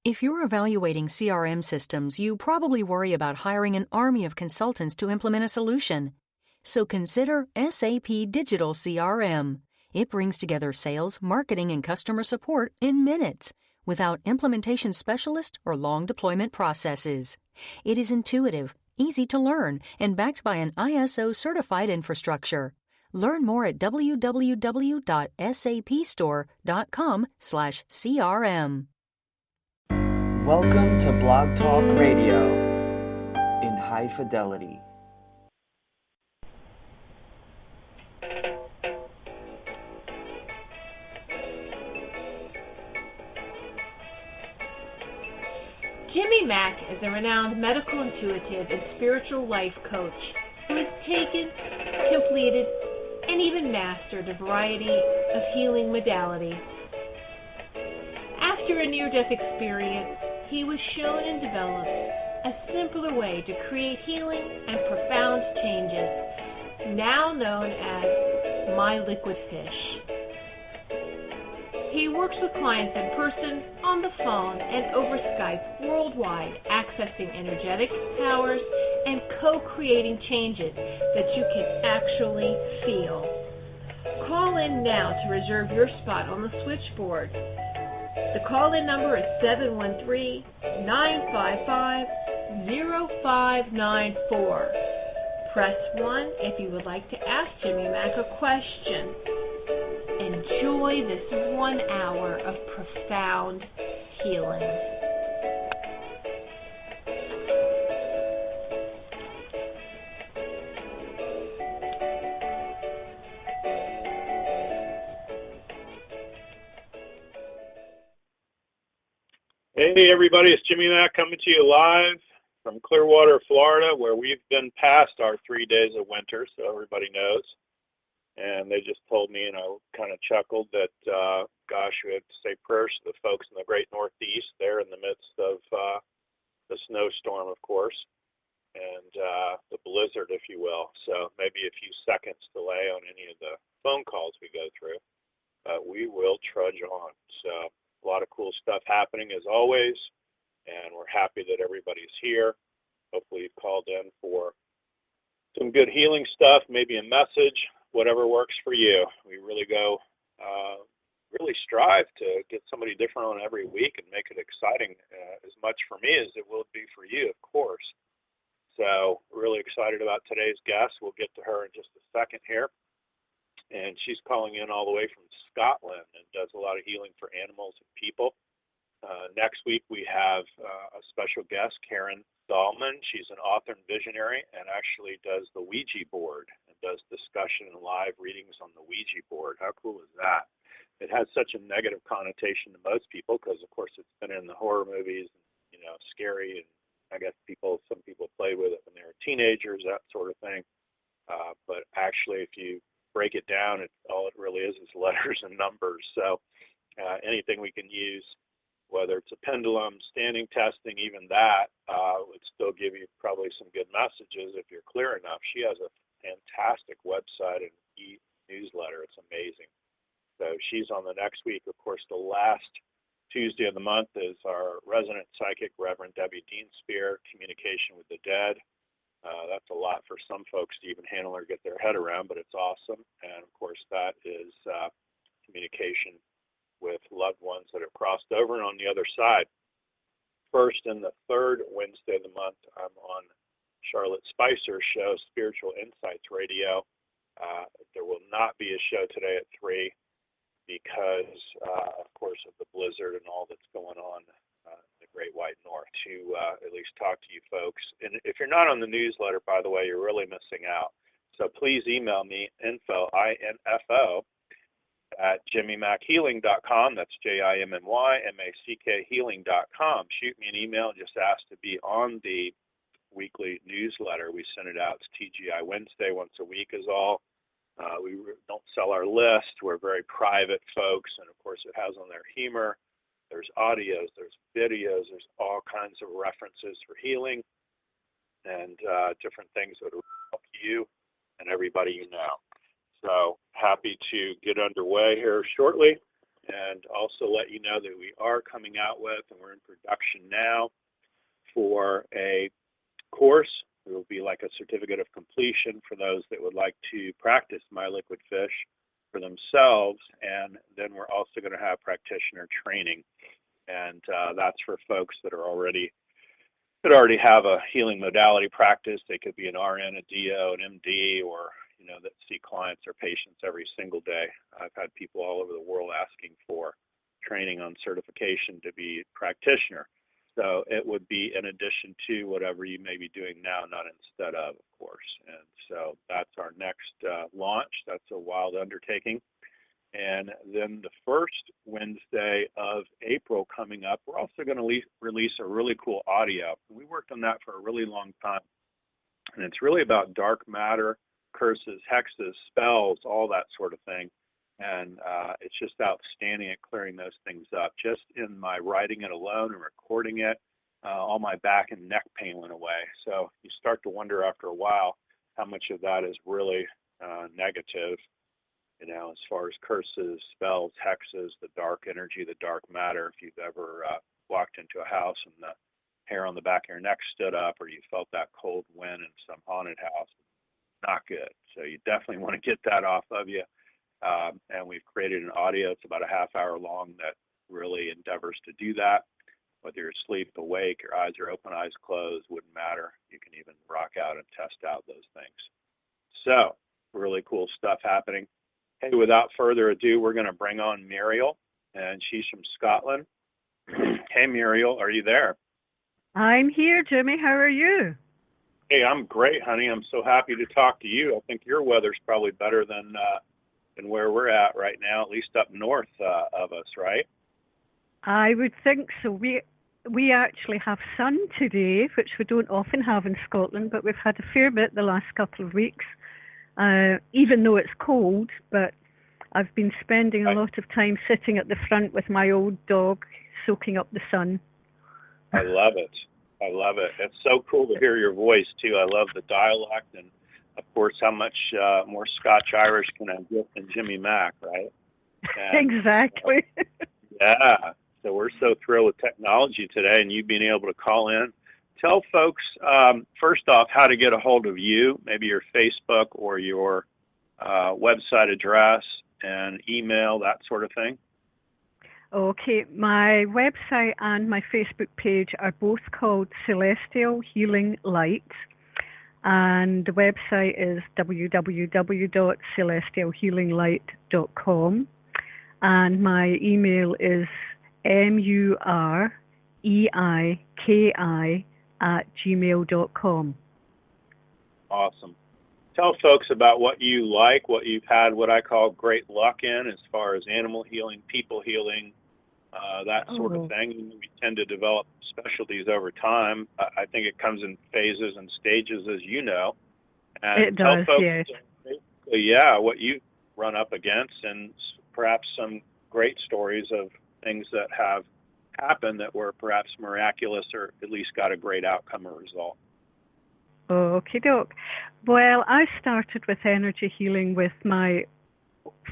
If you're evaluating CRM systems, you probably worry about hiring an army of consultants to implement a solution. So consider SAP Digital CRM. It brings together sales, marketing, and customer support in minutes, without implementation specialist or long deployment processes. It is intuitive, easy to learn, and backed by an ISO-certified infrastructure. Learn more at www.sapstore.com/CRM. Welcome to Blog Talk Radio in high fidelity. Jimmy Mack is a renowned medical intuitive and spiritual life coach who has taken, completed, and even mastered a variety of healing modalities. After a near-death experience, he was shown and developed a simpler way to create healing and profound changes, now known as My Liquid Fish. He works with clients in person, on the phone, and over Skype worldwide, accessing energetic powers and co-creating changes that you can actually feel. Call in now to reserve your spot on the switchboard. The call-in number is 713-955-0594. Press 1 if you would like to ask Jimmy Mack a question. Enjoy this 1 hour of profound healing. Hey everybody, it's Jimmy Mack coming to you live from Clearwater, Florida, where we've been past our 3 days of winter, so everybody knows. And they just told me, and I kind of chuckled that, gosh, we have to say prayers to the folks in the great Northeast. They're in the midst of the snowstorm, of course, and the blizzard, if you will. So maybe a few seconds delay on any of the phone calls we go through, but we will trudge on. So a lot of cool stuff happening as always, and we're happy that everybody's here. Hopefully you've called in for some good healing stuff, maybe a message, whatever works for you. We really really strive to get somebody different on every week and make it exciting as much for me as it will be for you, of course. So really excited about today's guest. We'll get to her in just a second here. And she's calling in all the way from Scotland and does a lot of healing for animals and people. Next week we have a special guest, Karen Dahlman. She's an author and visionary and actually does the Ouija board and does discussion and live readings on the Ouija board. How cool is that? It has such a negative connotation to most people because, of course, it's been in the horror movies, and, scary, and I guess some people played with it when they were teenagers, that sort of thing. But actually, if you break it down, all it really is letters and numbers. So anything we can use, whether it's a pendulum, standing testing, even that, would still give you probably some good messages if you're clear enough. She has a fantastic website and e-newsletter. It's amazing. So she's on the next week. Of course, the last Tuesday of the month is our resident psychic, Reverend Debbie Dean Spear, Communication with the Dead. That's a lot for some folks to even handle or get their head around, but it's awesome. And, of course, that is communication with loved ones that have crossed over and on the other side. First and the third Wednesday of the month, I'm on Charlotte Spicer's show, Spiritual Insights Radio. There will not be a show today at 3 because, of course, of the blizzard and all that's going on in the Great White North, to at least talk to you folks. And if you're not on the newsletter, by the way, you're really missing out. So please email me, info, at jimmymackhealing.com. That's JIMMYMACK healing.com. Shoot me an email and just ask to be on the weekly newsletter. We send it out. It's TGI Wednesday, once a week is all. We don't sell our list. We're very private folks, and of course it has on there humor. There's audios, there's videos, there's all kinds of references for healing and different things that will help you and everybody you know. So happy to get underway here shortly and also let you know that we are coming out with, and we're in production now, for a course. It will be like a certificate of completion for those that would like to practice My Liquid Fish for themselves. And then we're also going to have practitioner training. And that's for folks that already have a healing modality practice. They could be an RN, a DO, an MD, or that see clients or patients every single day. I've had people all over the world asking for training on certification to be practitioner. So it would be in addition to whatever you may be doing now, not instead of course. And so that's our next launch. That's a wild undertaking. And then the first Wednesday of April coming up, we're also going to release a really cool audio. We worked on that for a really long time. And it's really about dark matter, curses, hexes, spells, all that sort of thing. And it's just outstanding at clearing those things up. Just in my writing it alone and recording it, all my back and neck pain went away. So you start to wonder after a while how much of that is really negative, as far as curses, spells, hexes, the dark energy, the dark matter. If you've ever walked into a house and the hair on the back of your neck stood up, or you felt that cold wind in some haunted house, not good. So you definitely want to get that off of you. And we've created an audio. It's about a half hour long that really endeavors to do that. Whether you're asleep, awake, your eyes are open, eyes closed, wouldn't matter. You can even rock out and test out those things. So really cool stuff happening. Hey, without further ado, we're going to bring on Muriel, and she's from Scotland. Hey, Muriel, are you there? I'm here, Jimmy. How are you? Hey, I'm great, honey. I'm so happy to talk to you. I think your weather's probably better than where we're at right now, at least up north of us, right? I would think so. We actually have sun today, which we don't often have in Scotland, but we've had a fair bit the last couple of weeks, even though it's cold. But I've been spending a lot of time sitting at the front with my old dog, soaking up the sun. I love it. I love it. It's so cool to hear your voice, too. I love the dialect and, of course, how much more Scotch-Irish can I get than Jimmy Mack, right? And, exactly. Yeah. So we're so thrilled with technology today and you being able to call in. Tell folks, first off, how to get a hold of you, maybe your Facebook or your website address and email, that sort of thing. Okay, my website and my Facebook page are both called Celestial Healing Light, and the website is www.celestialhealinglight.com, and my email is mureiki@gmail.com. Awesome. Tell folks about what you like, what you've had, what I call great luck in as far as animal healing, people healing, that sort of thing. We tend to develop specialties over time. I think it comes in phases and stages, as you know. And it does, folks, yes. What you run up against and perhaps some great stories of things that have happened that were perhaps miraculous or at least got a great outcome or result. Okie doke. Well, I started with energy healing with my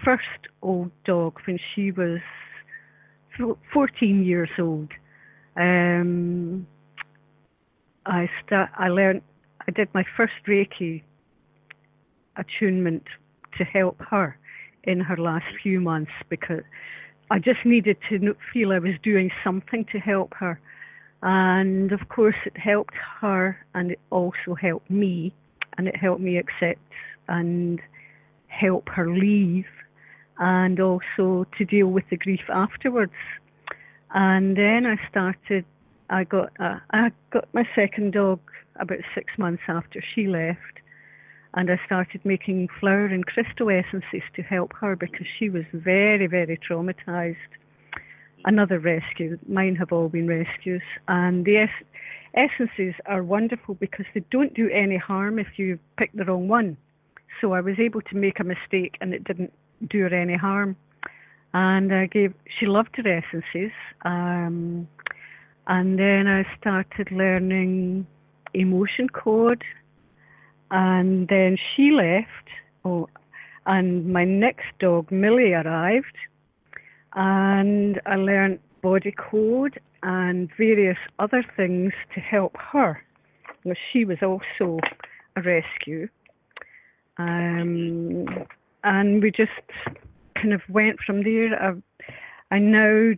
first old dog when she was 14 years old. I did my first Reiki attunement to help her in her last few months because I just needed to feel I was doing something to help her. And of course it helped her and it also helped me, and it helped me accept and help her leave and also to deal with the grief afterwards. And then I got my second dog about 6 months after she left, and I started making flower and crystal essences to help her because she was very, very traumatized. Another rescue. Mine have all been rescues. And the essences are wonderful because they don't do any harm if you pick the wrong one. So I was able to make a mistake and it didn't do her any harm. And she loved her essences. And then I started learning emotion code. And then she left. And my next dog, Millie, arrived. and I learned body code and various other things to help her. Well, she was also a rescue. And we just kind of went from there. I now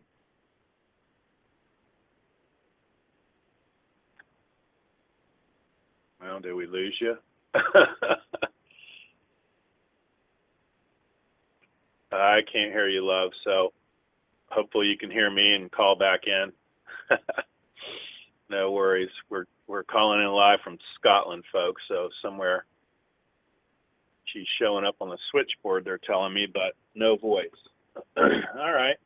Well, did we lose you? I can't hear you, love, so hopefully you can hear me and call back in. No worries. We're calling in live from Scotland, folks, so somewhere she's showing up on the switchboard, they're telling me, but no voice. All right.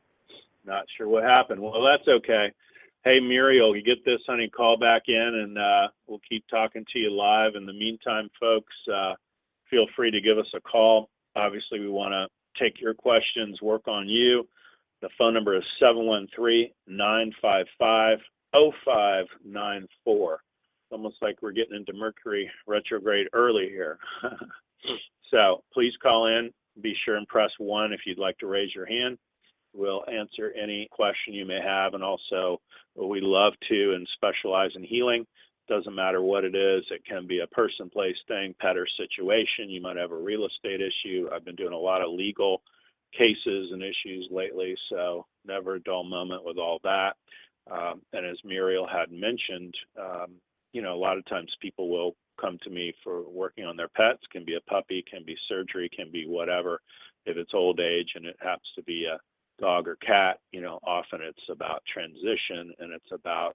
Not sure what happened. Well, that's okay. Hey, Muriel, you get this, honey, call back in, and we'll keep talking to you live. In the meantime, folks, feel free to give us a call. Obviously, we want to take your questions, work on you. The phone number is 713-955-0594. It's almost like we're getting into Mercury retrograde early here. So please call in. Be sure and press 1 if you'd like to raise your hand. We'll answer any question you may have, and also we love to and specialize in healing. Doesn't matter what it is. It can be a person, place, thing, pet, or situation. You might have a real estate issue. I've been doing a lot of legal cases and issues lately, so never a dull moment with all that. And as Muriel had mentioned, a lot of times people will come to me for working on their pets. Can be a puppy, can be surgery, can be whatever. If it's old age and it happens to be a dog or cat, often it's about transition, and it's about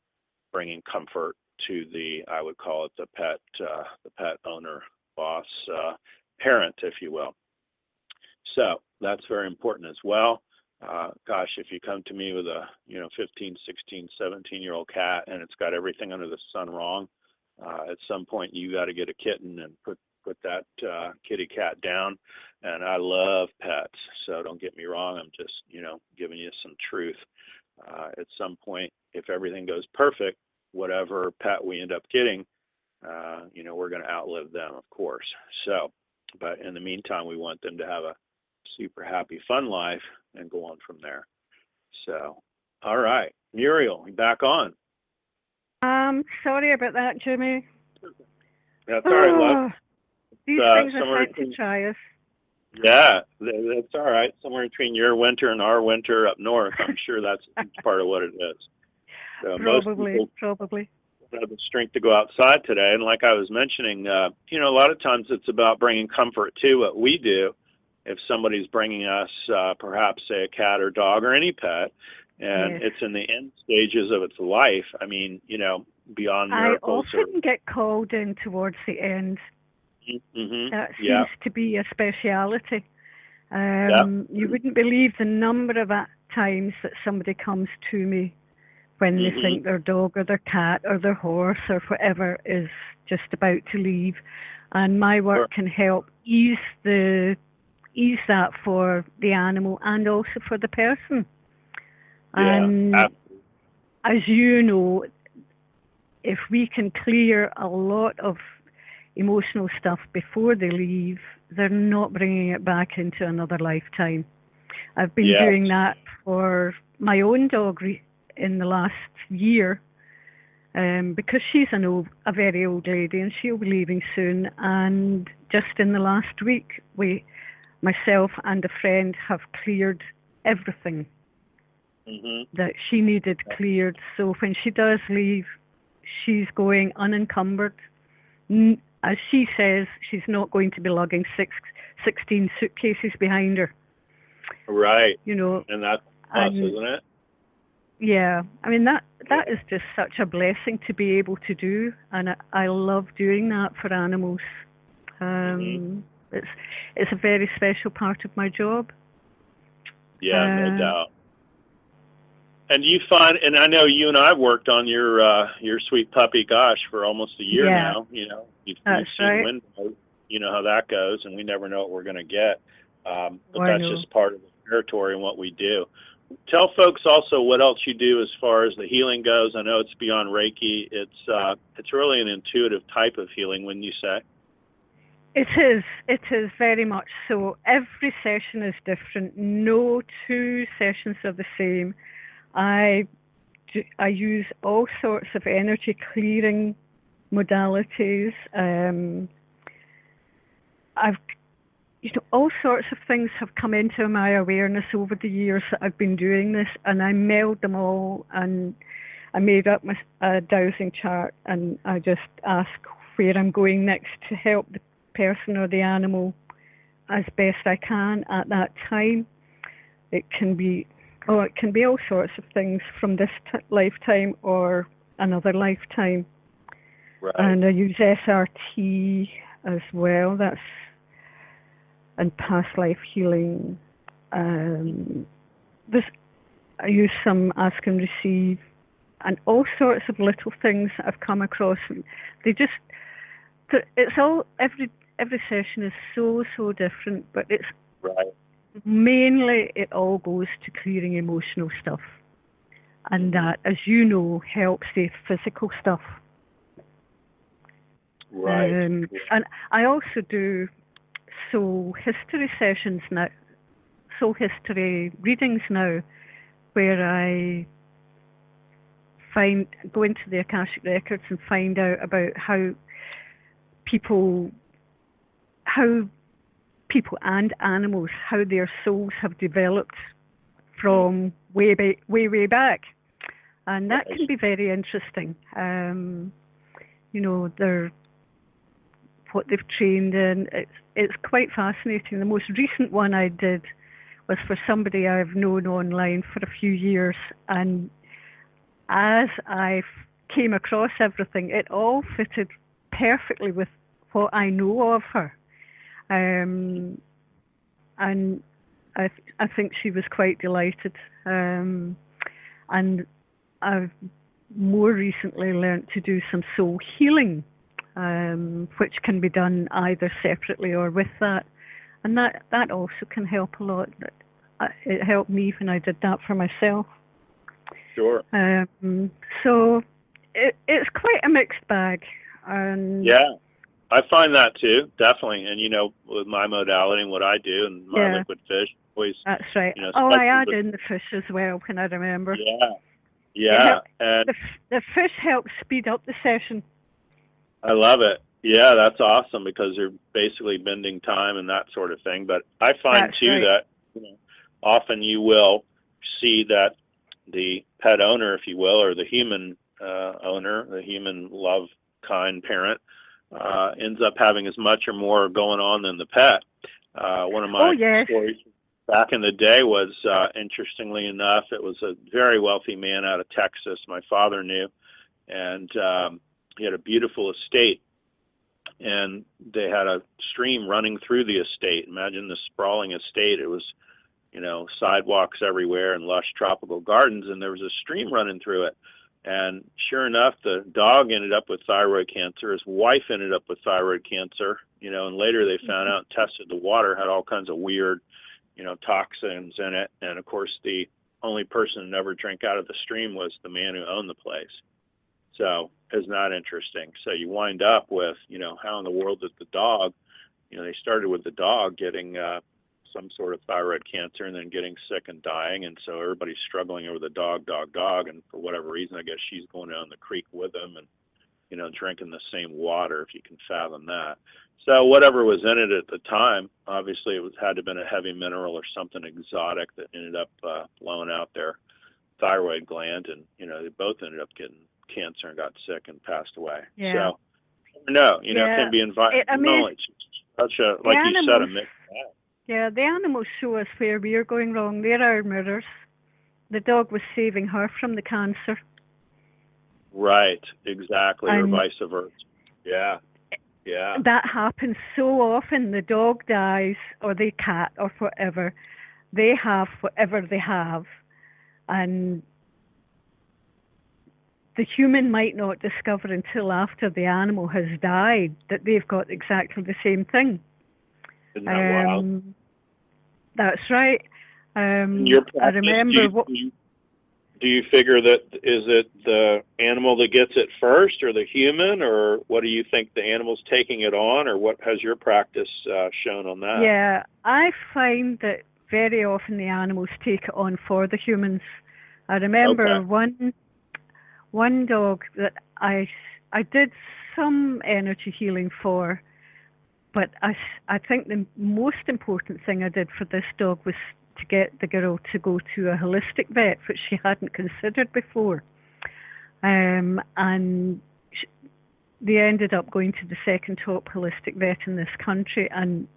bringing comfort to I would call it the pet owner, boss, parent, if you will. So that's very important as well. Gosh, if you come to me with a 15, 16, 17-year-old cat and it's got everything under the sun wrong, at some point you got to get a kitten and put that kitty cat down. And I love pets, so don't get me wrong. I'm just giving you some truth. At some point, if everything goes perfect, whatever pet we end up getting, we're going to outlive them, of course. So, but in the meantime, we want them to have a super happy, fun life and go on from there. So, all right, Muriel, you back on. Sorry about that, Jimmy. That's all right, love. These things are sent to try us. Yeah, that's all right. Somewhere between your winter and our winter up north, I'm sure that's part of what it is. So probably. Have the strength to go outside today, and like I was mentioning, a lot of times it's about bringing comfort to what we do. If somebody's bringing us, perhaps say a cat or dog or any pet, and yes. It's in the end stages of its life. I mean, beyond miracles. I often get called in towards the end. Mm-hmm. That seems to be a speciality. You wouldn't believe the number of times that somebody comes to me when they think their dog or their cat or their horse or whatever is just about to leave. And my work can help ease that for the animal and also for the person. And as you know, if we can clear a lot of emotional stuff before they leave, they're not bringing it back into another lifetime. I've been doing that for my own dog in the last year, because she's a very old lady and she'll be leaving soon. And just in the last week, myself and a friend have cleared everything that she needed cleared. So when she does leave, she's going unencumbered. As she says, she's not going to be lugging 16 suitcases behind her. Right. And that's us, isn't it? Yeah. I mean, that is just such a blessing to be able to do, and I love doing that for animals. It's a very special part of my job. Yeah, no doubt. And you find, and I know you and I have worked on your sweet puppy, gosh, for almost a year now. You've seen windows, you know how that goes, and we never know what we're going to get. But that's just part of the territory and what we do. Tell folks also what else you do as far as the healing goes. I know it's beyond Reiki. It's really an intuitive type of healing, wouldn't you say? It is very much so. Every session is different. No two sessions are the same. I use all sorts of energy clearing modalities. All sorts of things have come into my awareness over the years that I've been doing this, and I meld them all, and I made up a dowsing chart, and I just ask where I'm going next to help the person or the animal as best I can at that time. It can be all sorts of things from this lifetime or another lifetime. Right. And I use SRT as well. That's and past life healing. I use some ask and receive, and all sorts of little things that I've come across. It's all every session is so different, but it's right. Mainly it all goes to clearing emotional stuff, and that, as you know, helps the physical stuff. Right. And I also do soul history sessions now, soul history readings now, where I go into the Akashic Records and find out about how people and animals, how their souls have developed from way back, and that can be very interesting. They're what they've trained in. It's quite fascinating. The most recent one I did was for somebody I've known online for a few years, and as I came across everything, it all fitted perfectly with what I know of her. And I think she was quite delighted. And I've more recently learnt to do some soul healing, which can be done either separately or with that. And that also can help a lot. It helped me when I did that for myself. Sure. So it's quite a mixed bag. And yeah. I find that too, definitely. And with my modality and what I do and my liquid fish, always. That's right. I add in the fish as well when I remember. Yeah. And the fish helps speed up the session. I love it. Yeah, that's awesome because you're basically bending time and that sort of thing. But I find that often you will see that the pet owner, if you will, or the human owner, the human love kind parent, ends up having as much or more going on than the pet. One of my stories back in the day was, interestingly enough, it was a very wealthy man out of Texas my father knew, and he had a beautiful estate, and they had a stream running through the estate. Imagine this sprawling estate. It was, sidewalks everywhere and lush tropical gardens, and there was a stream running through it. And sure enough, the dog ended up with thyroid cancer. His wife ended up with thyroid cancer, and later they found out and tested the water, had all kinds of weird, toxins in it. And of course, the only person to never drink out of the stream was the man who owned the place. So isn't that interesting? So you wind up with, how in the world did the dog, they started with the dog getting some sort of thyroid cancer and then getting sick and dying. And so everybody's struggling over the dog. And for whatever reason, I guess she's going down the creek with him and, drinking the same water, if you can fathom that. So whatever was in it at the time, obviously it had to have been a heavy mineral or something exotic that ended up blowing out their thyroid gland. And, they both ended up getting cancer and got sick and passed away. Yeah. So, it can be environmental. It's such a, like you said, a mixed bag. Yeah, the animals show us where we're going wrong. They're our mirrors. The dog was saving her from the cancer. Right, exactly, or vice versa. Yeah. That happens so often. The dog dies, or the cat, or whatever. They have whatever they have. And the human might not discover until after the animal has died that they've got exactly the same thing. Isn't that wild? That's right. Your practice, I remember do you figure that is it the animal that gets it first, or the human, or what do you think the animal's taking it on, or what has your practice shown on that? Yeah, I find that very often the animals take it on for the humans. I remember one dog that I did some energy healing for, but I think the most important thing I did for this dog was to get the girl to go to a holistic vet, which she hadn't considered before. And they ended up going to the second top holistic vet in this country. And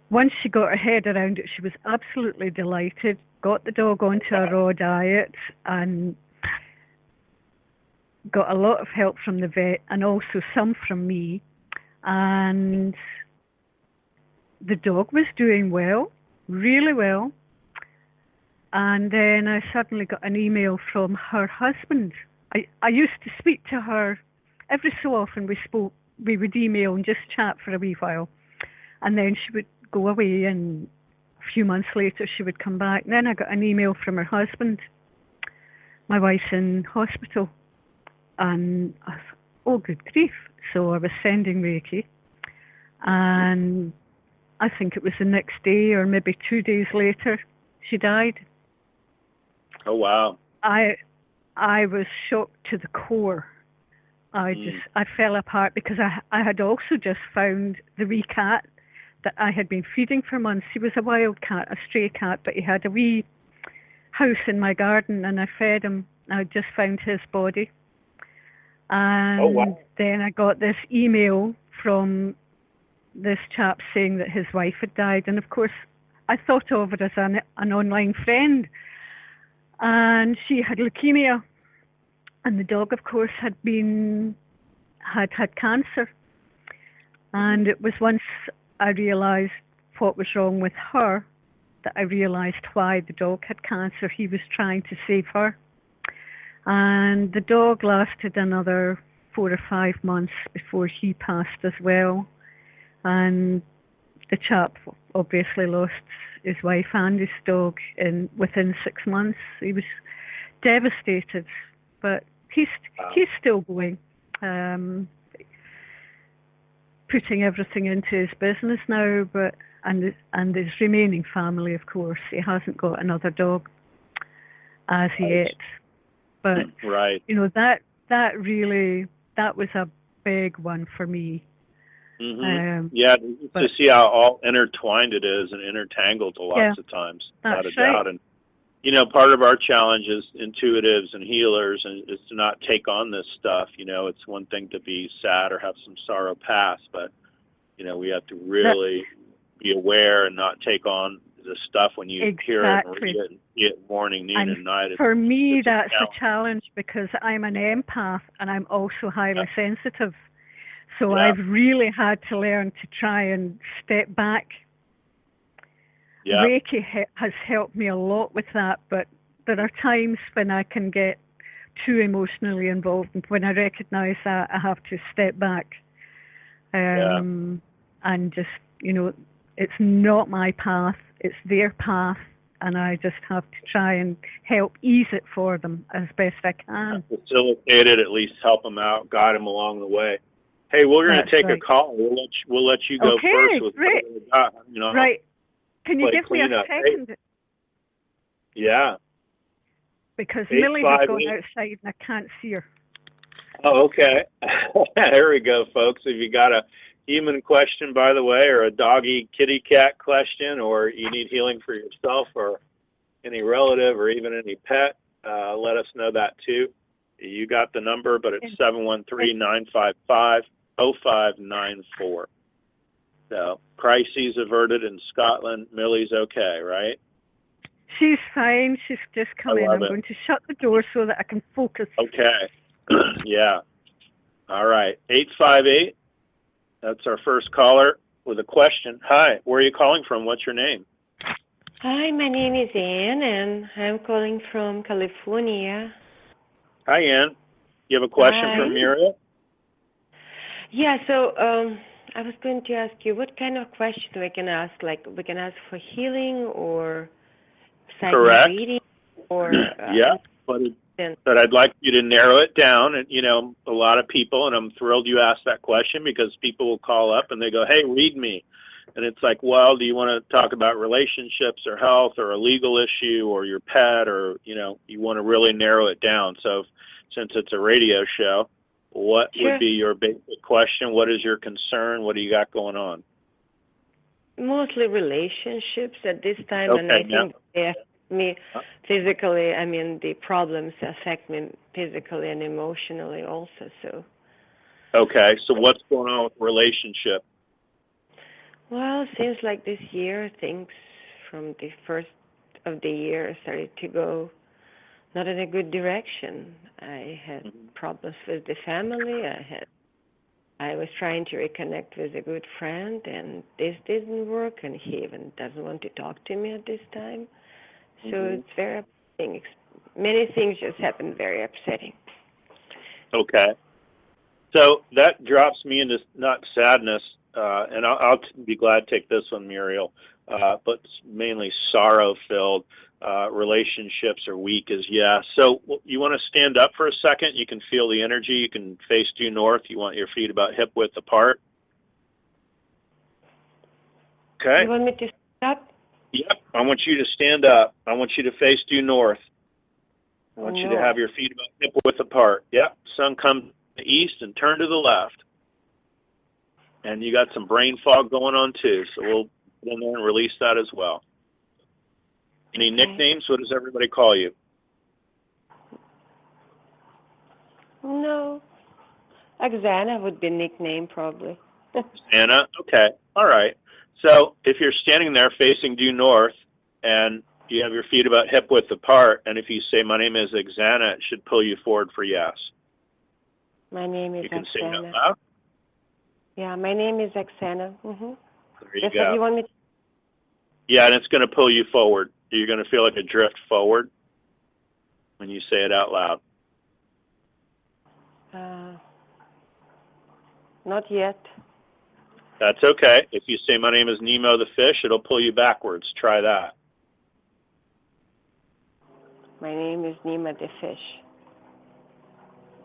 once she got her head around it, she was absolutely delighted, got the dog onto a raw diet, and got a lot of help from the vet and also some from me. And the dog was doing well, really well. And then I suddenly got an email from her husband. I used to speak to her every so often. We would email and just chat for a wee while. And then she would go away, and a few months later she would come back. And then I got an email from her husband. My wife's in hospital. And I thought, oh, good grief. So I was sending Reiki. And I think it was the next day or maybe 2 days later, she died. Oh, wow. I was shocked to the core. I fell apart because I had also just found the wee cat that I had been feeding for months. He was a wild cat, a stray cat, but he had a wee house in my garden, and I fed him. I just found his body. And then I got this email from this chap saying that his wife had died. And of course, I thought of it as an online friend. And she had leukemia. And the dog, of course, had had cancer. And it was once I realized what was wrong with her that I realized why the dog had cancer. He was trying to save her. And the dog lasted another 4 or 5 months before he passed as well. And the chap obviously lost his wife and his dog within 6 months. He was devastated, but he's still going, putting everything into his business now. And his remaining family, of course. He hasn't got another dog as yet. But you know, that was a big one for me. Mm-hmm. To see how all intertwined it is and intertangled lots of times, without a doubt. And you know, part of our challenge as intuitives and healers is to not take on this stuff. You know, it's one thing to be sad or have some sorrow pass, but you know, we have to really be aware and not take on the stuff when you hear it and read it and see it morning, noon, and night. For me, that's a challenge because I'm an empath and I'm also highly sensitive. So I've really had to learn to try and step back. Reiki has helped me a lot with that, but there are times when I can get too emotionally involved, and when I recognize that, I have to step back and just, you know, it's not my path, it's their path, and I just have to try and help ease it for them as best I can. Facilitate it, at least help them out, guide them along the way. Hey, we're going to take a call. We'll let you go first with what we got. You know, Can you give me a second? Hey. Yeah. Because Millie's gone outside and I can't see her. Oh, okay. There we go, folks. If you got a human question, by the way, or a doggy kitty cat question, or you need healing for yourself or any relative or even any pet, let us know that too. You got the number, but it's 713-955-0594. So, crises averted in Scotland. Millie's okay, right? She's fine. She's just come in. I'm going to shut the door so that I can focus. Okay. Yeah. All right. 858. That's our first caller with a question. Hi. Where are you calling from? What's your name? Hi, my name is Anne, and I'm calling from California. Hi, Anne. You have a question for Muriel? Yeah, so I was going to ask you what kind of question we can ask. Like, we can ask for healing or psychic reading or But I'd like you to narrow it down. And, a lot of people, and I'm thrilled you asked that question, because people will call up and they go, hey, read me. And it's like, well, do you want to talk about relationships or health or a legal issue or your pet, or, you want to really narrow it down. So since it's a radio show, what would be your basic question? What is your concern? What do you got going on? Mostly relationships at this time, and I think they affect me physically. I mean, the problems affect me physically and emotionally also. So. Okay, so what's going on with relationship? Well, it seems like this year, things from the first of the year started to go not in a good direction. I had problems with the family. I was trying to reconnect with a good friend, and this didn't work, and he even doesn't want to talk to me at this time. So it's very upsetting. Many things just happened very upsetting. Okay. So that drops me into not sadness, and I'll be glad to take this one, Muriel, but mainly sorrow-filled. Relationships are weak as So you want to stand up for a second? You can feel the energy. You can face due north. You want your feet about hip width apart. Okay. You want me to stand up? Yep. I want you to stand up. I want you to face due north. I want you to have your feet about hip width apart. Yep. Sun comes to the east and turn to the left. And you got some brain fog going on too, so we'll go in there and release that as well. Any nicknames? What does everybody call you? No. Xana would be nickname probably. Anna? Okay. All right. So if you're standing there facing due north and you have your feet about hip width apart, and if you say, my name is Xana, it should pull you forward for yes. My name is You can Xana. say it out loud. Yeah, my name is Xana. There you That's go. what you want me to... Yeah, and it's going to pull you forward. You're going to feel like a drift forward when you say it out loud. Not yet. That's okay. If you say, my name is Nemo the fish, it'll pull you backwards. Try that. My name is Nemo the fish.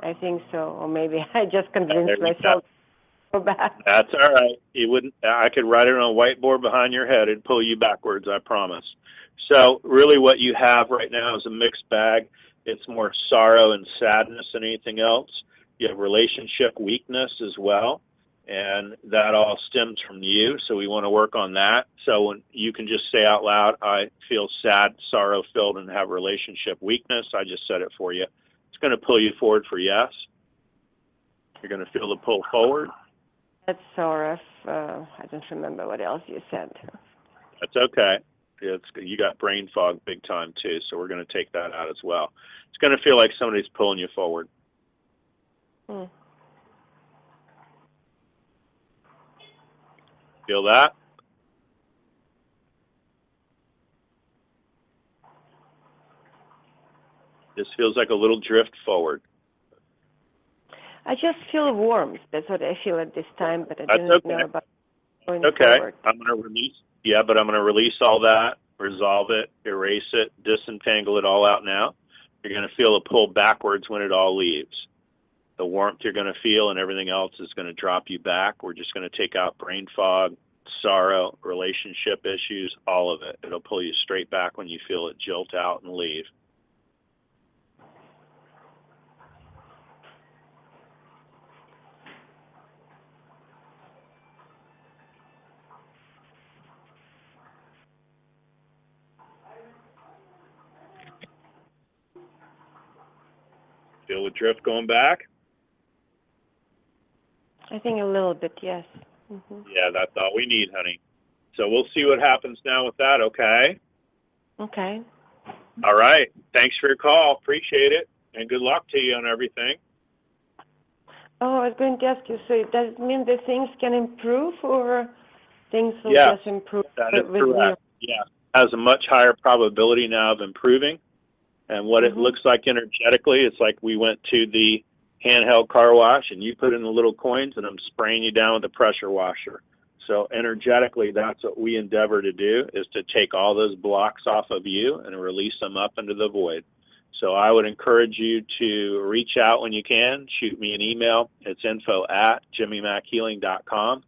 I think so. Or maybe I just convinced myself to go back. That's all right. You wouldn't. I could write it on a whiteboard behind your head. It'd pull you backwards, I promise. So really what you have right now is a mixed bag. It's more sorrow and sadness than anything else. You have relationship weakness as well, and that all stems from you, so we want to work on that. So when you can just say out loud, I feel sad, sorrow-filled, and have relationship weakness. I just said it for you. It's going to pull you forward for yes. You're going to feel the pull forward. That's sorrow. I don't remember what else you said. That's okay. You got brain fog big time too, so we're going to take that out as well. It's going to feel like somebody's pulling you forward. Feel that? This feels like a little drift forward. I just feel warmth. That's what I feel at this time, but I don't know about going forward. I'm going to release. Yeah, but I'm going to release all that, resolve it, erase it, disentangle it all out now. You're going to feel a pull backwards when it all leaves. The warmth you're going to feel and everything else is going to drop you back. We're just going to take out brain fog, sorrow, relationship issues, all of it. It'll pull you straight back when you feel it jolt out and leave. Feel the drift going back? I think a little bit, yes. Yeah, that's all we need, honey. So we'll see what happens now with that, okay? Okay. All right. Thanks for your call. Appreciate it. And good luck to you on everything. Oh, I was going to ask you, so does it mean that things can improve, or things will just improve? That is correct. Yeah. Has a much higher probability now of improving. And what it looks like energetically, it's like we went to the handheld car wash and you put in the little coins and I'm spraying you down with a pressure washer. So energetically, that's what we endeavor to do, is to take all those blocks off of you and release them up into the void. So I would encourage you to reach out when you can. Shoot me an email. It's info@jimmymackhealing.com.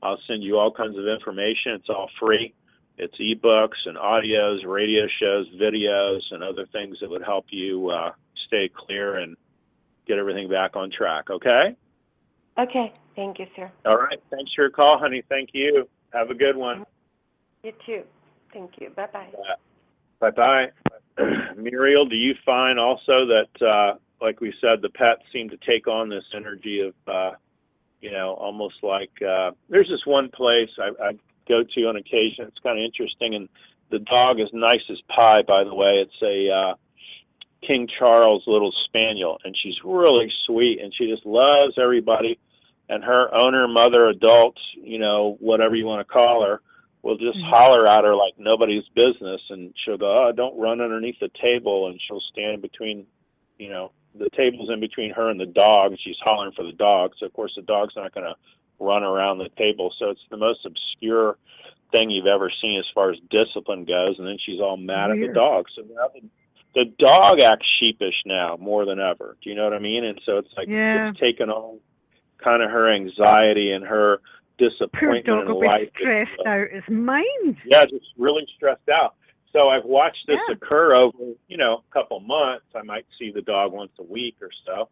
I'll send you all kinds of information. It's all free. It's ebooks and audios, radio shows, videos, and other things that would help you stay clear and get everything back on track, okay? Okay. Thank you, sir. All right. Thanks for your call, honey. Thank you. Have a good one. You too. Thank you. Bye-bye. Bye-bye. Muriel, do you find also that, like we said, the pets seem to take on this energy of, almost like there's this one place I go to on occasion. It's kind of interesting, and the dog is nice as pie, by the way. It's a King Charles little spaniel, and she's really sweet, and she just loves everybody. And her owner, mother, adult, whatever you want to call her, will just holler at her like nobody's business, and she'll go, "Oh, don't run underneath the table," and she'll stand between, the table's in between her and the dog, and she's hollering for the dog. So of course the dog's not going to run around the table. So it's the most obscure thing you've ever seen as far as discipline goes. And then she's all mad at the dog. So now the dog acts sheepish now more than ever. Do you know what I mean? And so it's like it's taken on kind of her anxiety and her disappointment Poor dog in will life. be stressed out as mine. Yeah, just really stressed out. So I've watched this occur over, a couple months. I might see the dog once a week or so.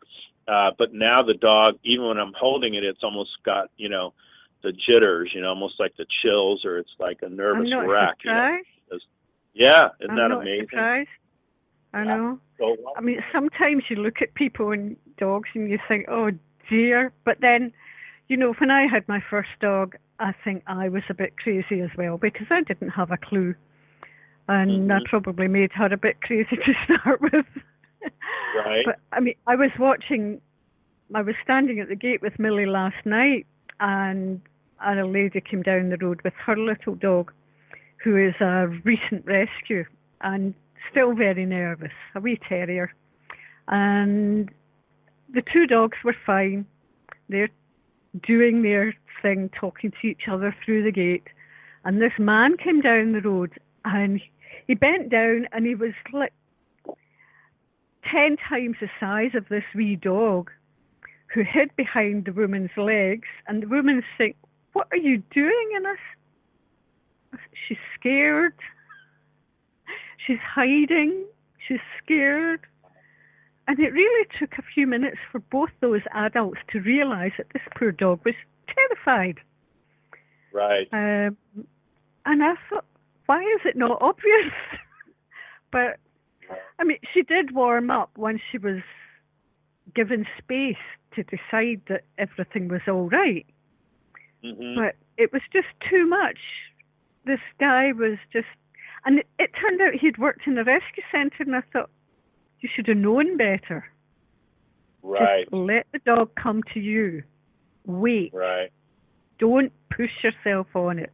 But now the dog, even when I'm holding it, it's almost got, the jitters, almost like the chills, or it's like a nervous wreck. Yeah, isn't that amazing? Surprised. I know. So, I mean, sometimes you look at people and dogs and you think, oh dear. But then, when I had my first dog, I think I was a bit crazy as well because I didn't have a clue. And I probably made her a bit crazy to start with. Right. But, I mean, I was standing at the gate with Millie last night, and a lady came down the road with her little dog, who is a recent rescue, and still very nervous, a wee terrier. And the two dogs were fine. They're doing their thing, talking to each other through the gate. And this man came down the road, and he bent down, and he was like 10 times the size of this wee dog, who hid behind the woman's legs. And the woman's saying, "What are you doing?" And she's scared. She's hiding. She's scared. And it really took a few minutes for both those adults to realize that this poor dog was terrified. Right. And I thought, why is it not obvious? But, I mean, she did warm up once she was given space to decide that everything was all right. But it was just too much. This guy was just... And it turned out he'd worked in a rescue centre, and I thought, you should have known better. Right. Just let the dog come to you. Wait. Right. Don't push yourself on it.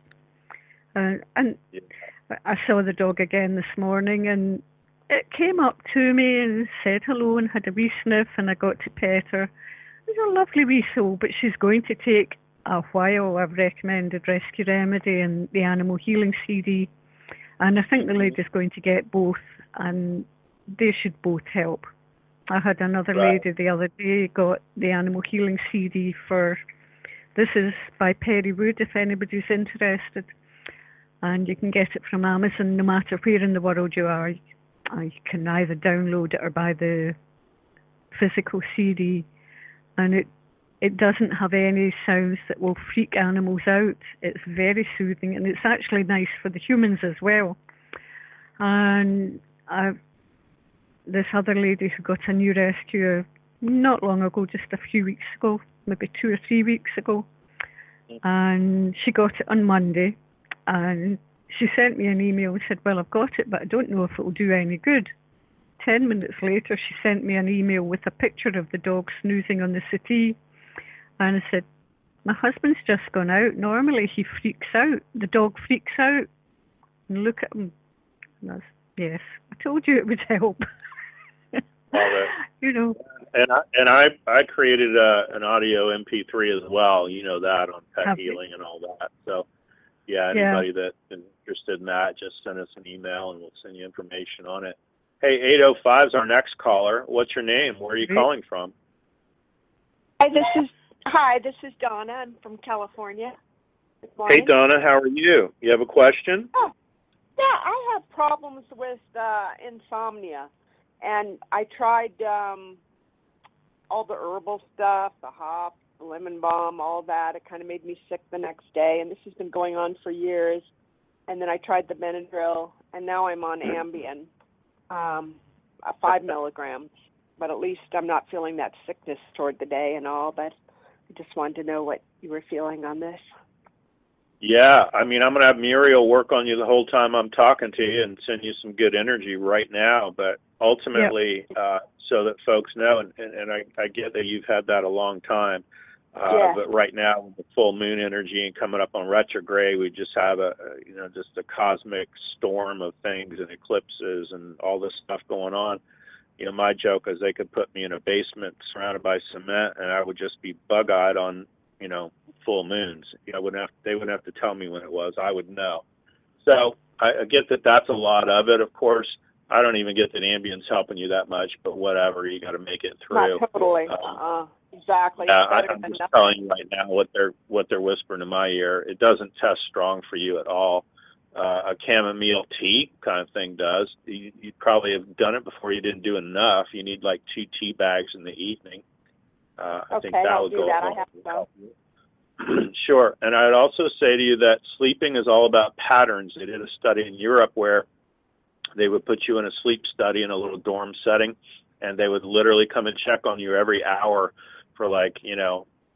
And I saw the dog again this morning, and it came up to me and said hello and had a wee sniff, and I got to pet her. It was a lovely wee soul, but she's going to take a while. I've recommended Rescue Remedy and the Animal Healing CD, and I think the lady's going to get both, and they should both help. I had another lady the other day got the Animal Healing CD this is by Perry Wood, if anybody's interested. And you can get it from Amazon no matter where in the world you are. You can either download it or buy the physical CD. And it doesn't have any sounds that will freak animals out. It's very soothing, and it's actually nice for the humans as well. And this other lady who got a new rescue not long ago, just a few weeks ago, maybe 2 or 3 weeks ago, and she got it on Monday, and she sent me an email and said, well, I've got it, but I don't know if it will do any good. 10 minutes later, she sent me an email with a picture of the dog snoozing on the settee, and I said, my husband's just gone out. Normally he freaks out. The dog freaks out. And look at him. And yes, I told you it would help. And I created an audio MP3 as well, that on pet healing and all that. So anybody that's interested in that, just send us an email and we'll send you information on it. Hey, 805 is our next caller. What's your name? Where are you calling from? Hi, this is Donna. I'm from California. Hey, Donna, how are you? You have a question? Oh, yeah, I have problems with insomnia, and I tried all the herbal stuff, the hop, the lemon balm, all that. It kind of made me sick the next day, and this has been going on for years. And then I tried the Benadryl, and now I'm on Ambien, 5 milligrams. But at least I'm not feeling that sickness toward the day and all. But I just wanted to know what you were feeling on this. Yeah, I mean, I'm going to have Muriel work on you the whole time I'm talking to you and send you some good energy right now. But ultimately, so that folks know, and I get that you've had that a long time, but right now with the full moon energy and coming up on retrograde, we just have just a cosmic storm of things and eclipses and all this stuff going on. You know, my joke is they could put me in a basement surrounded by cement and I would just be bug-eyed on, full moons. They wouldn't have to tell me when it was. I would know. So I get that that's a lot of it. Of course, I don't even get that Ambien's helping you that much, but whatever, you got to make it through. Not totally. Exactly. I'm just telling you right now what they're whispering in my ear. It doesn't test strong for you at all. A chamomile tea kind of thing does. You probably have done it before. You didn't do enough. You need like 2 tea bags in the evening. I think that I'll would do go that. along I have with to go. Sure. And I'd also say to you that sleeping is all about patterns. They did a study in Europe where they would put you in a sleep study in a little dorm setting, and they would literally come and check on you every hour for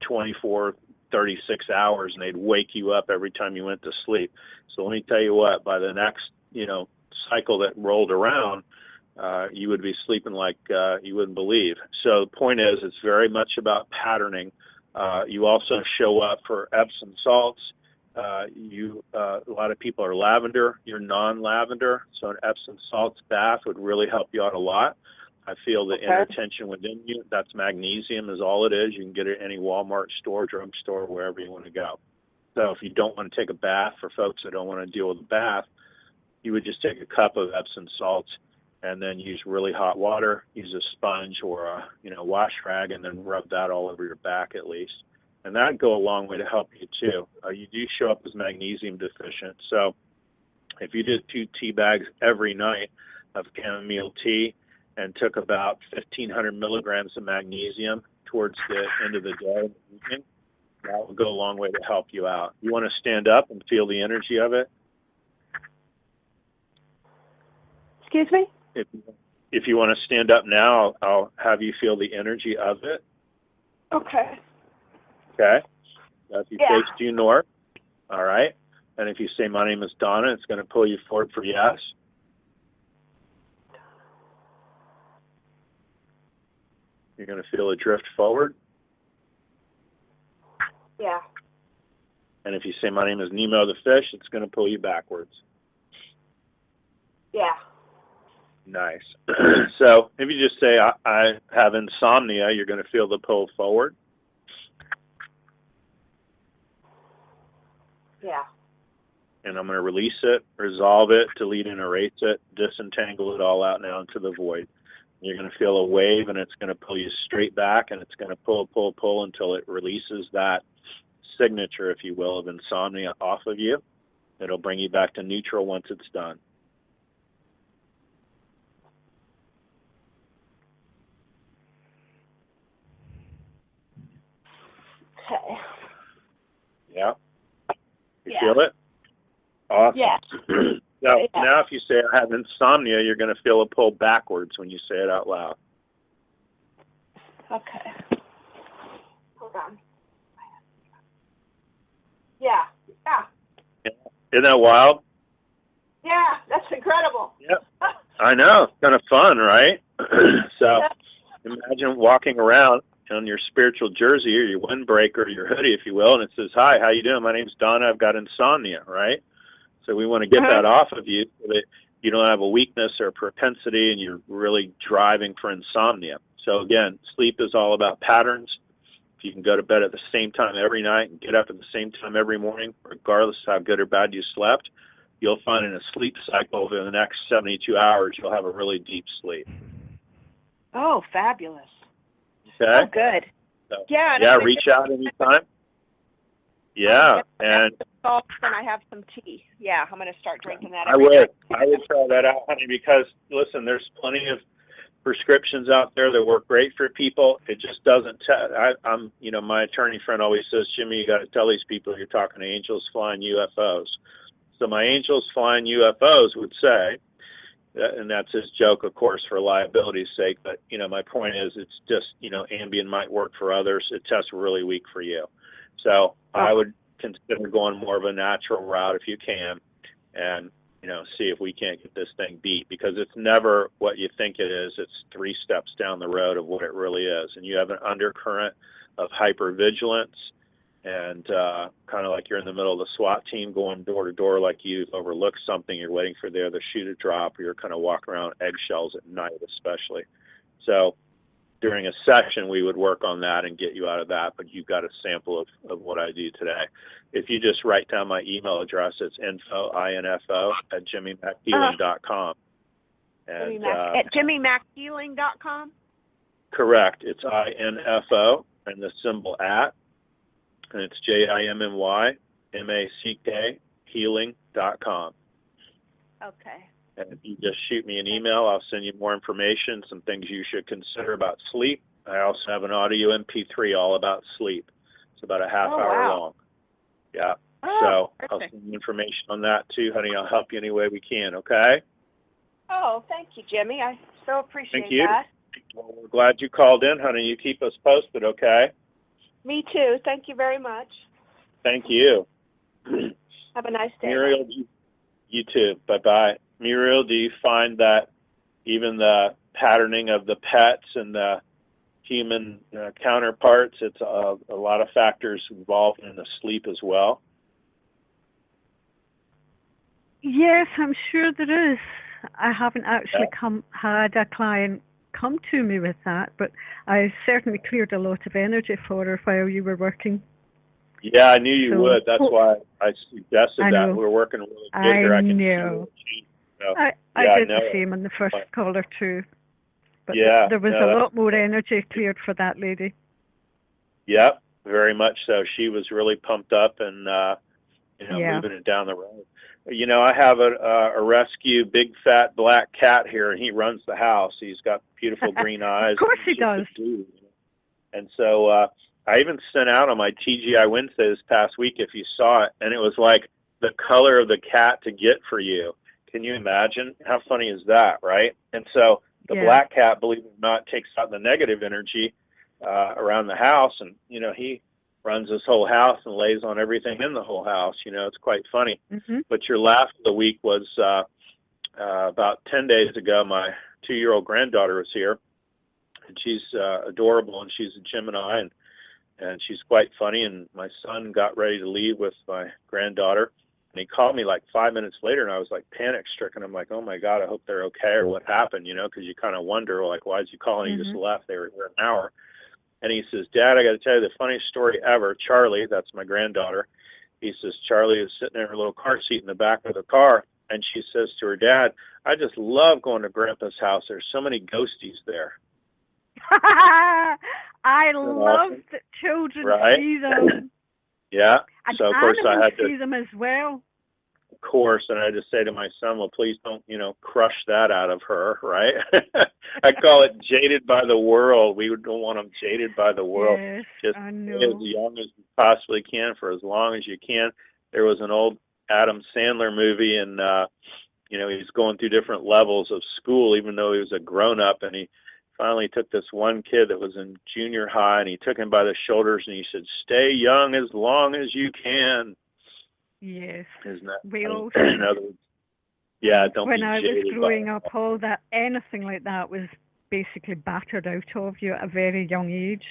24, 36 hours, and they'd wake you up every time you went to sleep. So let me tell you what, by the next, cycle that rolled around, you would be sleeping like you wouldn't believe. So the point is, it's very much about patterning. You also show up for Epsom salts. A lot of people are lavender. You're non-lavender, so an Epsom salts bath would really help you out a lot. I feel the inner tension within you. That's magnesium is all it is. You can get it at any Walmart store, drugstore, wherever you want to go. So if you don't want to take a bath, for folks that don't want to deal with a bath, you would just take a cup of Epsom salts and then use really hot water, use a sponge or a wash rag, and then rub that all over your back at least. And that would go a long way to help you too. You do show up as magnesium deficient. So if you did 2 tea bags every night of chamomile tea and took about 1,500 milligrams of magnesium towards the end of the day, that would go a long way to help you out. You want to stand up and feel the energy of it? Excuse me? If you want to stand up now, I'll have you feel the energy of it. Okay. Okay? Now if you face due north, all right? And if you say, my name is Donna, it's going to pull you forward for yes. You're going to feel a drift forward. Yeah. And if you say, my name is Nemo the fish, it's going to pull you backwards. Yeah. Nice. So if you just say, I have insomnia, you're going to feel the pull forward. Yeah. And I'm going to release it, resolve it, delete and erase it, disentangle it all out now into the void. You're going to feel a wave, and it's going to pull you straight back, and it's going to pull until it releases that signature, if you will, of insomnia off of you. It'll bring you back to neutral once it's done. Okay. Yeah? You feel it? Awesome. Yeah. Now if you say I have insomnia, you're going to feel a pull backwards when you say it out loud. Okay. Hold on. Yeah. Isn't that wild? Yeah, that's incredible. Yep. I know. It's kind of fun, right? So imagine walking around on your spiritual jersey or your windbreaker or your hoodie, if you will, and it says, hi, how you doing? My name's Donna. I've got insomnia, right? So we want to get that off of you so that you don't have a weakness or a propensity and you're really driving for insomnia. So again, sleep is all about patterns. If you can go to bed at the same time every night and get up at the same time every morning, regardless of how good or bad you slept, you'll find in a sleep cycle over the next 72 hours, you'll have a really deep sleep. Oh, fabulous. Okay? Oh, good. So, Yeah. Yeah, reach out anytime. Yeah, and when I have some tea. Yeah, I'm going to start drinking that. I would try that out, honey, because listen, there's plenty of prescriptions out there that work great for people. It just doesn't. I'm, my attorney friend always says, Jimmy, you got to tell these people you're talking to angels flying UFOs. So my angels flying UFOs would say, and that's his joke, of course, for liability's sake. But my point is, it's just Ambien might work for others. It tests really weak for you. So I would consider going more of a natural route if you can, and see if we can't get this thing beat, because it's never what you think it is. It's 3 steps down the road of what it really is, and you have an undercurrent of hypervigilance, and kind of like you're in the middle of the SWAT team going door to door, like you've overlooked something, you're waiting for the other shoe to drop, or you're kind of walking around eggshells at night, especially. So during a session, we would work on that and get you out of that, but you've got a sample of what I do today. If you just write down my email address, it's info at jimmymackhealing.com. And, at jimmymackhealing.com? Correct. It's info and the symbol at, and it's JIMMYMACK healing.com. Okay. And if you just shoot me an email, I'll send you more information, some things you should consider about sleep. I also have an audio MP3 all about sleep. It's about a half hour long. Yeah. So perfect. I'll send you information on that too, honey. I'll help you any way we can, okay? Oh, thank you, Jimmy. I so appreciate Thank you. that. Well, we're glad you called in, honey. You keep us posted, okay? Me too. Thank you very much. Thank you. Have a nice day. Muriel, you too. Bye-bye. Muriel, do you find that even the patterning of the pets and the human counterparts, it's a lot of factors involved in the sleep as well? Yes, I'm sure there is. I haven't actually had a client come to me with that, but I certainly cleared a lot of energy for her while you were working. Yeah, I knew you would. That's why I suggested that. We're working really good here. I can know. So, I did the same on the first call or two. But there was a lot more energy cleared for that lady. Yep, very much so. She was really pumped up and moving it down the road. I have a rescue big fat black cat here, and he runs the house. He's got beautiful green eyes. Of course he does. And so I even sent out on my TGI Wednesday this past week, if you saw it, and it was like the color of the cat to get for you. Can you imagine? How funny is that, right? And so the black cat, believe it or not, takes out the negative energy around the house, and he runs this whole house and lays on everything in the whole house. It's quite funny. Mm-hmm. But your laugh of the week was about 10 days ago. My 2-year-old granddaughter was here, and she's adorable, and she's a Gemini, and she's quite funny. And my son got ready to leave with my granddaughter, and he called me like 5 minutes later, and I was like panic-stricken. I'm like, oh my God, I hope they're okay, or what happened, because you kind of wonder, like, why did you call? And he just left. They were here an hour. And he says, Dad, I got to tell you the funniest story ever. Charlie, that's my granddaughter, he says, Charlie is sitting in her little car seat in the back of the car, and she says to her dad, I just love going to Grandpa's house. There's so many ghosties there. I love that children see them. Yeah. And so, of course, I had to see them as well. Of course, and I just say to my son, well, please don't, crush that out of her, right? I call it jaded by the world. We don't want them jaded by the world. Yes, just I know. as young as you possibly can for as long as you can. There was an old Adam Sandler movie, and, he's going through different levels of school, even though he was a grown-up, and he finally took this one kid that was in junior high, and he took him by the shoulders, and he said, stay young as long as you can. Yes. Isn't that, we all in other words, don't when be I was jaded growing up, all that, anything like that was basically battered out of you at a very young age.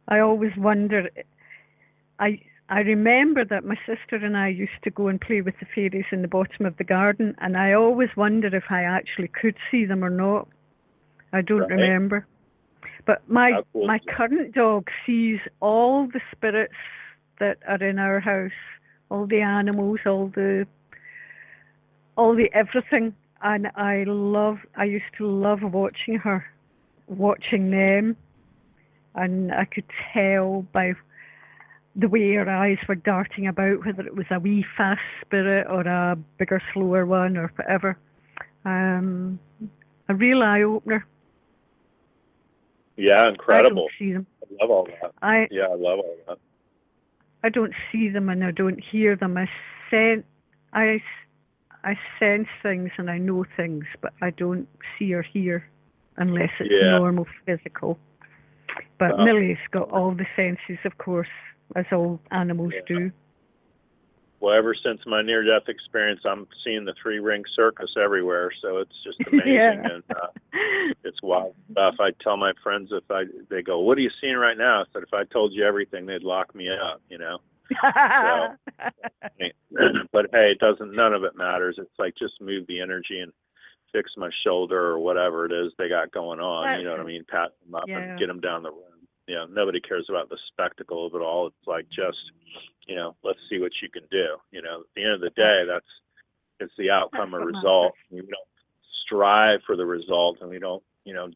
I always wonder, I remember that my sister and I used to go and play with the fairies in the bottom of the garden, and I always wondered if I actually could see them or not. I don't remember. But my current dog sees all the spirits that are in our house, all the animals, all the all the everything. And I used to love watching them, and I could tell by the way her eyes were darting about whether it was a wee fast spirit or a bigger, slower one or whatever. A real eye opener. Yeah, incredible. I don't see them. I love all that. I love all that. I don't see them and I don't hear them. I sense things and I know things, but I don't see or hear unless it's normal physical. But Millie's got all the senses, of course, as all animals do. Well, ever since my near-death experience, I'm seeing the three-ring circus everywhere, so it's just amazing, and it's wild stuff. I tell my friends they go, "What are you seeing right now?" I said, "If I told you everything, they'd lock me up, you know." But hey, none of it matters. It's like just move the energy and fix my shoulder or whatever it is they got going on. You know what I mean? Pat them up and get them down the road. Yeah, nobody cares about the spectacle of it all. It's like just, let's see what you can do. At the end of the day, it's the outcome or result. We don't strive for the result, and we don't,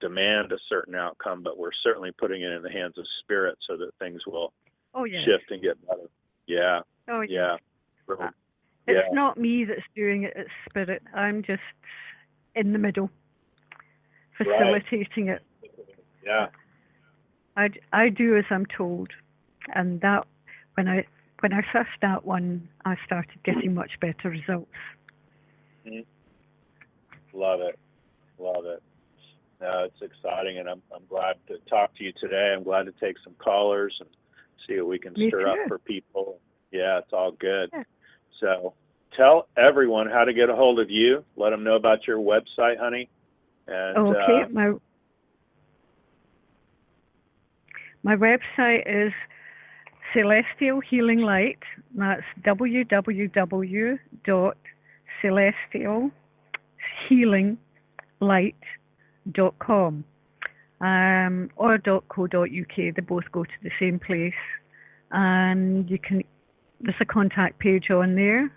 demand a certain outcome, but we're certainly putting it in the hands of spirit so that things will shift and get better. Yeah. Oh, yeah. Really. It's not me that's doing it, it's spirit. I'm just in the middle, facilitating it. Yeah. I do as I'm told, and that when I first that one, I started getting much better results. Mm-hmm. Love it. No, it's exciting, and I'm glad to talk to you today. I'm glad to take some callers and see what we can stir up for people. Yeah, it's all good. Yeah. So tell everyone how to get a hold of you. Let them know about your website, honey. And, okay, my website is Celestial Healing Light. That's www.celestialhealinglight.com or .co.uk. They both go to the same place. And there's a contact page on there,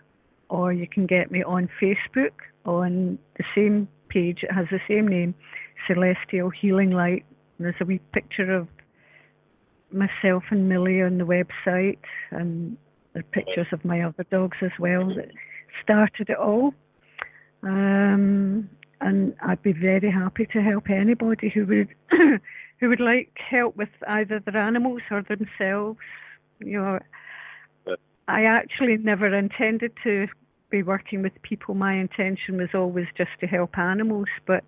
or you can get me on Facebook on the same page. It has the same name, Celestial Healing Light. There's a wee picture of myself and Millie on the website, and there are pictures of my other dogs as well that started it all. And I'd be very happy to help anybody who would like help with either their animals or themselves. I actually never intended to be working with people. My intention was always just to help animals, but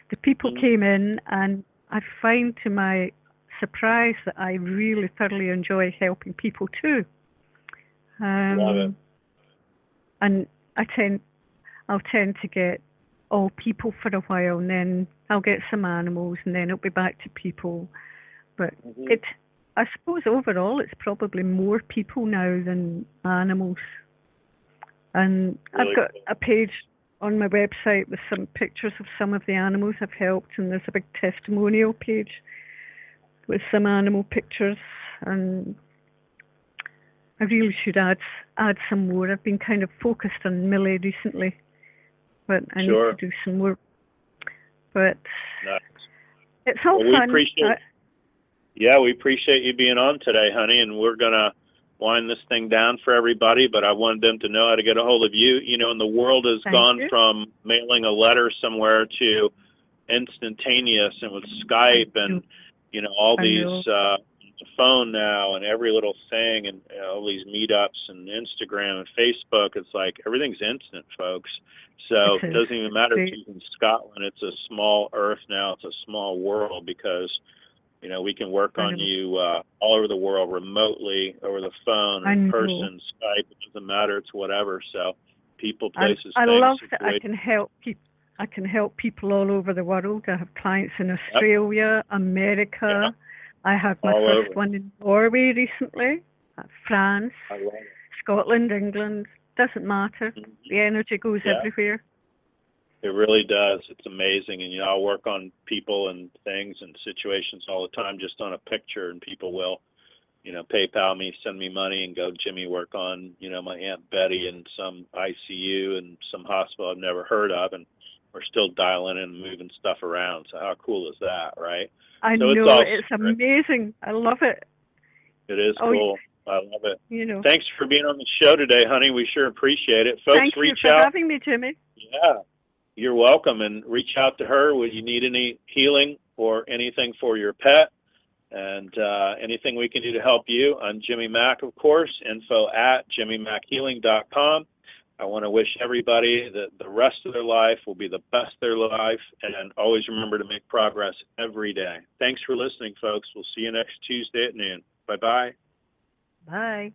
the people came in, and I find to my surprise that I really thoroughly enjoy helping people too. Love it. And I'll tend to get all people for a while, and then I'll get some animals, and then it'll be back to people. But I suppose overall it's probably more people now than animals. And really I've got a page on my website with some pictures of some of the animals I've helped, and there's a big testimonial page with some animal pictures, and I really should add some more. I've been kind of focused on Millie recently, but I need to do some more. But it's all fun. We appreciate you being on today, honey, and we're going to wind this thing down for everybody, but I wanted them to know how to get a hold of you. And the world has gone from mailing a letter somewhere to instantaneous, and with Skype and, all these phone now and every little thing, and all these meetups and Instagram and Facebook, it's like everything's instant, folks. So it doesn't even matter if you're in Scotland. It's a small earth now. It's a small world, because we can work on you all over the world, remotely, over the phone, in person, Skype. It doesn't matter. It's whatever. So people, places, I things. love that I can help people. I can help people all over the world. I have clients in Australia, America. I had my first one in Norway recently, France, Scotland, England. Doesn't matter. The energy goes everywhere. It really does. It's amazing. And I'll work on people and things and situations all the time, just on a picture, and people will PayPal me, send me money, and go, Jimmy, work on, my Aunt Betty in some ICU and some hospital I've never heard of, and we're still dialing in and moving stuff around. So how cool is that, right? I So know, it's amazing. I love it. It is cool. I love it. Thanks for being on the show today, honey. We sure appreciate it. Folks, thank reach you for out. having me, Jimmy. Yeah, you're welcome. And reach out to her when you need any healing or anything for your pet. And anything we can do to help you. I'm Jimmy Mack, of course, info@jimmymackhealing.com. I want to wish everybody that the rest of their life will be the best of their life, and always remember to make progress every day. Thanks for listening, folks. We'll see you next Tuesday at noon. Bye-bye. Bye.